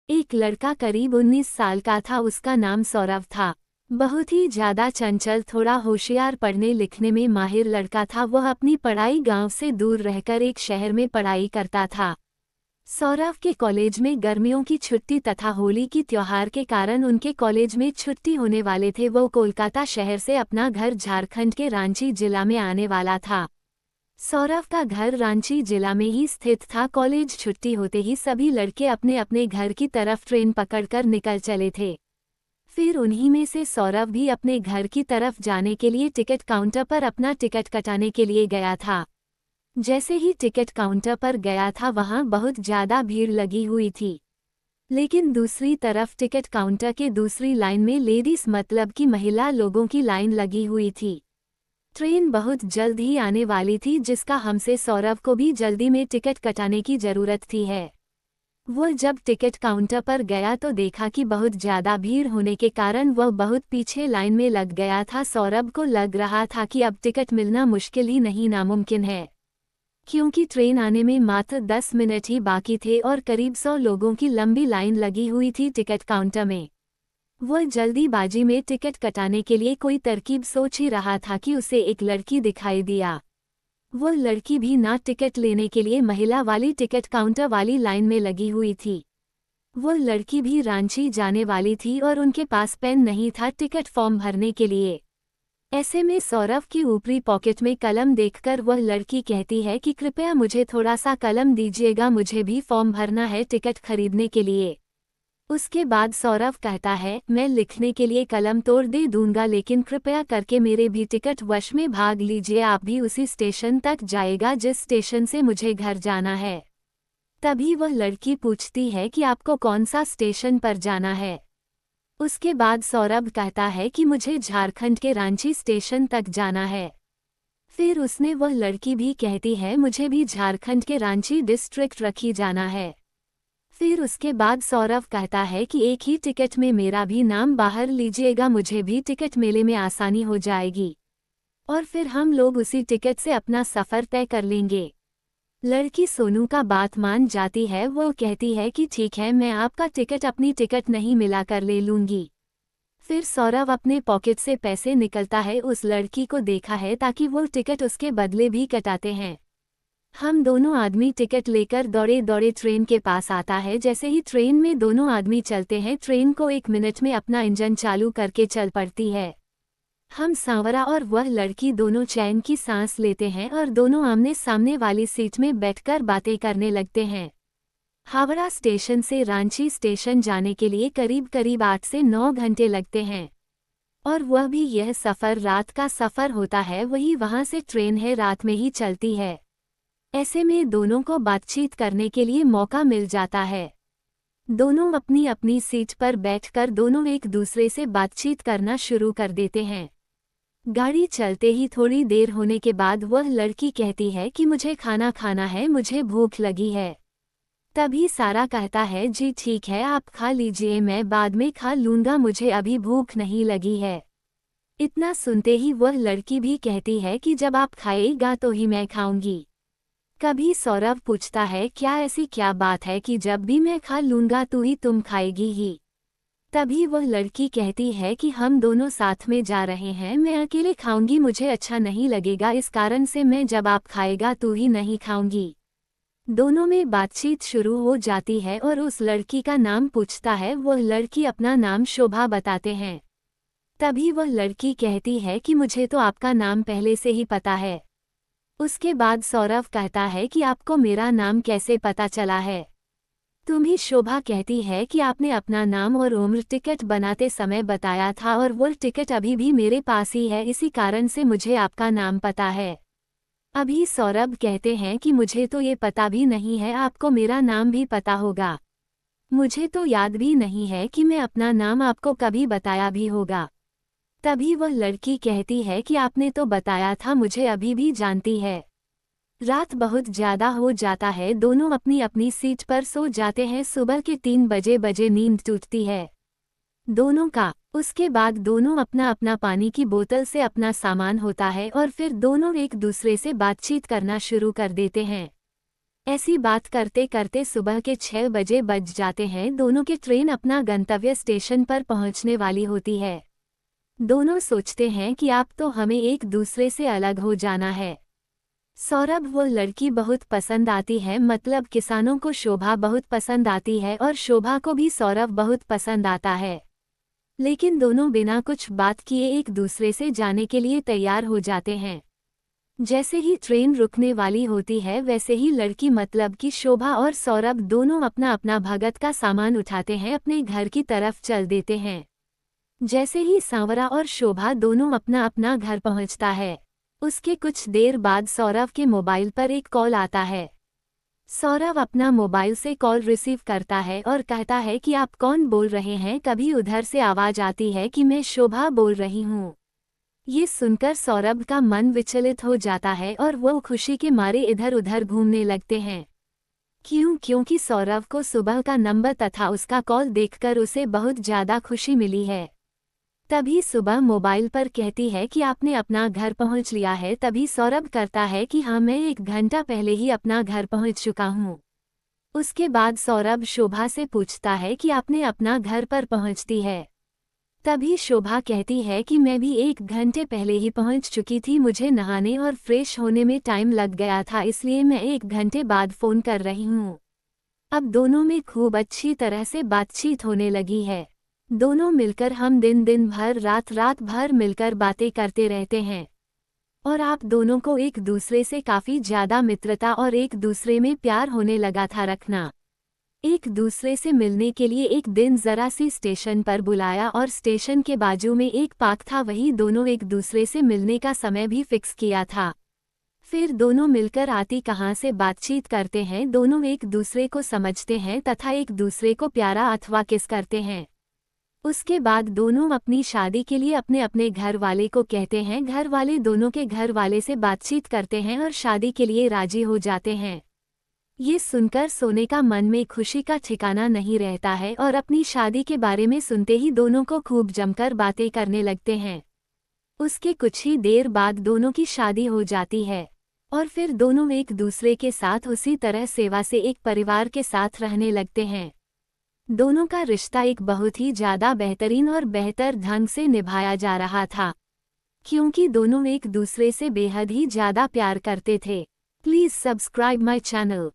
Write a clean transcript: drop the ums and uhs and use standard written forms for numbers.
एक लड़का करीब 19 साल का था। उसका नाम सौरभ था। बहुत ही ज्यादा चंचल, थोड़ा होशियार, पढ़ने लिखने में माहिर लड़का था। वह अपनी पढ़ाई गांव से दूर रहकर एक शहर में पढ़ाई करता था। सौरभ के कॉलेज में गर्मियों की छुट्टी तथा होली की त्योहार के कारण उनके कॉलेज में छुट्टी होने वाले थे। वो कोलकाता शहर से अपना घर झारखंड के रांची जिला में आने वाला था। सौरभ का घर रांची जिला में ही स्थित था। कॉलेज छुट्टी होते ही सभी लड़के अपने अपने घर की तरफ ट्रेन पकड़कर निकल चले थे। फिर उन्हीं में से सौरभ भी अपने घर की तरफ जाने के लिए टिकट काउंटर पर अपना टिकट कटाने के लिए गया था। जैसे ही टिकट काउंटर पर गया था, वहां बहुत ज्यादा भीड़ लगी हुई थी। लेकिन दूसरी तरफ टिकट काउंटर के दूसरी लाइन में लेडीज मतलब कि महिला लोगों की लाइन लगी हुई थी। ट्रेन बहुत जल्द ही आने वाली थी, जिसका हमसे सौरभ को भी जल्दी में टिकट कटाने की जरूरत थी है। वह जब टिकट काउंटर पर गया तो देखा कि बहुत ज्यादा भीड़ होने के कारण वह बहुत पीछे लाइन में लग गया था। सौरभ को लग रहा था कि अब टिकट मिलना मुश्किल ही नहीं नामुमकिन है, क्योंकि ट्रेन आने में मात्र 10 मिनट ही बाकी थे और करीब 100 लोगों की लंबी लाइन लगी हुई थी टिकट काउंटर में। वह जल्दीबाजी में टिकट कटाने के लिए कोई तरकीब सोच ही रहा था कि उसे एक लड़की दिखाई दिया। वह लड़की भी ना टिकट लेने के लिए महिला वाली टिकट काउंटर वाली लाइन में लगी हुई थी। वह लड़की भी रांची जाने वाली थी और उनके पास पेन नहीं था टिकट फॉर्म भरने के लिए। ऐसे में सौरभ की ऊपरी पॉकेट में कलम देखकर वह लड़की कहती है कि कृपया मुझे थोड़ा सा कलम दीजिएगा, मुझे भी फॉर्म भरना है टिकट खरीदने के लिए। उसके बाद सौरभ कहता है, मैं लिखने के लिए कलम तोड़ दे दूंगा, लेकिन कृपया करके मेरे भी टिकट वश में भाग लीजिए। आप भी उसी स्टेशन तक जाएगा जिस स्टेशन से मुझे घर जाना है। तभी वह लड़की पूछती है कि आपको कौन सा स्टेशन पर जाना है। उसके बाद सौरभ कहता है कि मुझे झारखंड के रांची स्टेशन तक जाना है। फिर उसने वह लड़की भी कहती है, मुझे भी झारखंड के रांची डिस्ट्रिक्ट रखी जाना है। फिर उसके बाद सौरभ कहता है कि एक ही टिकट में मेरा भी नाम बाहर लीजिएगा, मुझे भी टिकट मेले में आसानी हो जाएगी और फिर हम लोग उसी टिकट से अपना सफ़र तय कर लेंगे। लड़की सोनू का बात मान जाती है। वो कहती है कि ठीक है, मैं आपका टिकट अपनी टिकट नहीं मिला कर ले लूँगी। फिर सौरभ अपने पॉकेट से पैसे निकलता है। उस लड़की को देखा है ताकि वो टिकट उसके बदले भी कटाते हैं। हम दोनों आदमी टिकट लेकर दौड़े दौड़े ट्रेन के पास आता है। जैसे ही ट्रेन में दोनों आदमी चलते हैं, ट्रेन को 1 मिनट में अपना इंजन चालू करके चल पड़ती है। हम सांवरा और वह लड़की दोनों चैन की सांस लेते हैं और दोनों आमने सामने वाली सीट में बैठकर बातें करने लगते हैं। हावड़ा स्टेशन से रांची स्टेशन जाने के लिए करीब करीब 8 से 9 घंटे लगते हैं और वह भी यह सफ़र रात का सफ़र होता है। वही वहाँ से ट्रेन है, रात में ही चलती है। ऐसे में दोनों को बातचीत करने के लिए मौका मिल जाता है। दोनों अपनी अपनी सीट पर बैठकर दोनों एक दूसरे से बातचीत करना शुरू कर देते हैं। गाड़ी चलते ही थोड़ी देर होने के बाद वह लड़की कहती है कि मुझे खाना खाना है, मुझे भूख लगी है। तभी सारा कहता है, जी ठीक है, आप खा लीजिए, मैं बाद में खा लूँगा, मुझे अभी भूख नहीं लगी है। इतना सुनते ही वह लड़की भी कहती है कि जब आप खाएगा तो ही मैं खाऊंगी। कभी सौरभ पूछता है, क्या ऐसी क्या बात है कि जब भी मैं खा लूँगा तो ही तुम खाएगी ही। तभी वह लड़की कहती है कि हम दोनों साथ में जा रहे हैं, मैं अकेले खाऊंगी मुझे अच्छा नहीं लगेगा, इस कारण से मैं जब आप खाएगा तो ही नहीं खाऊंगी। दोनों में बातचीत शुरू हो जाती है और उस लड़की का नाम पूछता है। वह लड़की अपना नाम शोभा बताते हैं। तभी वह लड़की कहती है कि मुझे तो आपका नाम पहले से ही पता है। उसके बाद सौरभ कहता है कि आपको मेरा नाम कैसे पता चला है। तुम्ही शोभा कहती है कि आपने अपना नाम और उम्र टिकट बनाते समय बताया था और वो टिकट अभी भी मेरे पास ही है, इसी कारण से मुझे आपका नाम पता है। अभी सौरभ कहते हैं कि मुझे तो ये पता भी नहीं है, आपको मेरा नाम भी पता होगा। मुझे तो याद भी नहीं है कि मैं अपना नाम आपको कभी बताया भी होगा। तभी वह लड़की कहती है कि आपने तो बताया था, मुझे अभी भी जानती है। रात बहुत ज्यादा हो जाता है, दोनों अपनी अपनी सीट पर सो जाते हैं। सुबह के 3 बजे नींद टूटती है दोनों का। उसके बाद दोनों अपना अपना पानी की बोतल से अपना सामान होता है और फिर दोनों एक दूसरे से बातचीत करना शुरू कर देते हैं। ऐसी बात करते करते सुबह के 6 बजे बज जाते हैं। दोनों की ट्रेन अपना गंतव्य स्टेशन पर पहुंचने वाली होती है। दोनों सोचते हैं कि अब तो हमें एक दूसरे से अलग हो जाना है। सौरभ वो लड़की बहुत पसंद आती है, मतलब किसानों को शोभा बहुत पसंद आती है और शोभा को भी सौरभ बहुत पसंद आता है। लेकिन दोनों बिना कुछ बात किए एक दूसरे से जाने के लिए तैयार हो जाते हैं। जैसे ही ट्रेन रुकने वाली होती है वैसे ही लड़की मतलब कि शोभा और सौरभ दोनों अपना अपना भगत का सामान उठाते हैं, अपने घर की तरफ चल देते हैं। जैसे ही सांवरा और शोभा दोनों अपना अपना घर पहुंचता है, उसके कुछ देर बाद सौरभ के मोबाइल पर एक कॉल आता है। सौरभ अपना मोबाइल से कॉल रिसीव करता है और कहता है कि आप कौन बोल रहे हैं। कभी उधर से आवाज आती है कि मैं शोभा बोल रही हूँ। ये सुनकर सौरभ का मन विचलित हो जाता है और वो खुशी के मारे इधर उधर घूमने लगते हैं। क्योंकि सौरभ को सुबह का नंबर तथा उसका कॉल देखकर उसे बहुत ज़्यादा खुशी मिली है। तभी सुबह मोबाइल पर कहती है कि आपने अपना घर पहुंच लिया है। तभी सौरभ करता है कि हाँ, मैं 1 घंटा पहले ही अपना घर पहुंच चुका हूँ। उसके बाद सौरभ शोभा से पूछता है कि आपने अपना घर पर पहुंचती है। तभी शोभा कहती है कि मैं भी 1 घंटे पहले ही पहुंच चुकी थी, मुझे नहाने और फ्रेश होने में टाइम लग गया था, इसलिए मैं 1 घंटे बाद फ़ोन कर रही हूँ। अब दोनों में खूब अच्छी तरह से बातचीत होने लगी है। दोनों मिलकर हम दिन भर रात भर मिलकर बातें करते रहते हैं और आप दोनों को एक दूसरे से काफ़ी ज़्यादा मित्रता और एक दूसरे में प्यार होने लगा था रखना। एक दूसरे से मिलने के लिए एक दिन ज़रा सी स्टेशन पर बुलाया और स्टेशन के बाजू में एक पार्क था, वहीं दोनों एक दूसरे से मिलने का समय भी फिक्स किया था। फिर दोनों मिलकर आती कहाँ से बातचीत करते हैं, दोनों एक दूसरे को समझते हैं तथा एक दूसरे को प्यारा अथवा किस करते हैं। उसके बाद दोनों अपनी शादी के लिए अपने अपने घर वाले को कहते हैं। घर वाले दोनों के घर वाले से बातचीत करते हैं और शादी के लिए राजी हो जाते हैं। ये सुनकर सोने का मन में खुशी का ठिकाना नहीं रहता है और अपनी शादी के बारे में सुनते ही दोनों को खूब जमकर बातें करने लगते हैं। उसके कुछ ही देर बाद दोनों की शादी हो जाती है और फिर दोनों एक दूसरे के साथ उसी तरह सेवा से एक परिवार के साथ रहने लगते हैं। दोनों का रिश्ता एक बहुत ही ज़्यादा बेहतरीन और बेहतर ढंग से निभाया जा रहा था, क्योंकि दोनों एक दूसरे से बेहद ही ज़्यादा प्यार करते थे। Please subscribe my channel.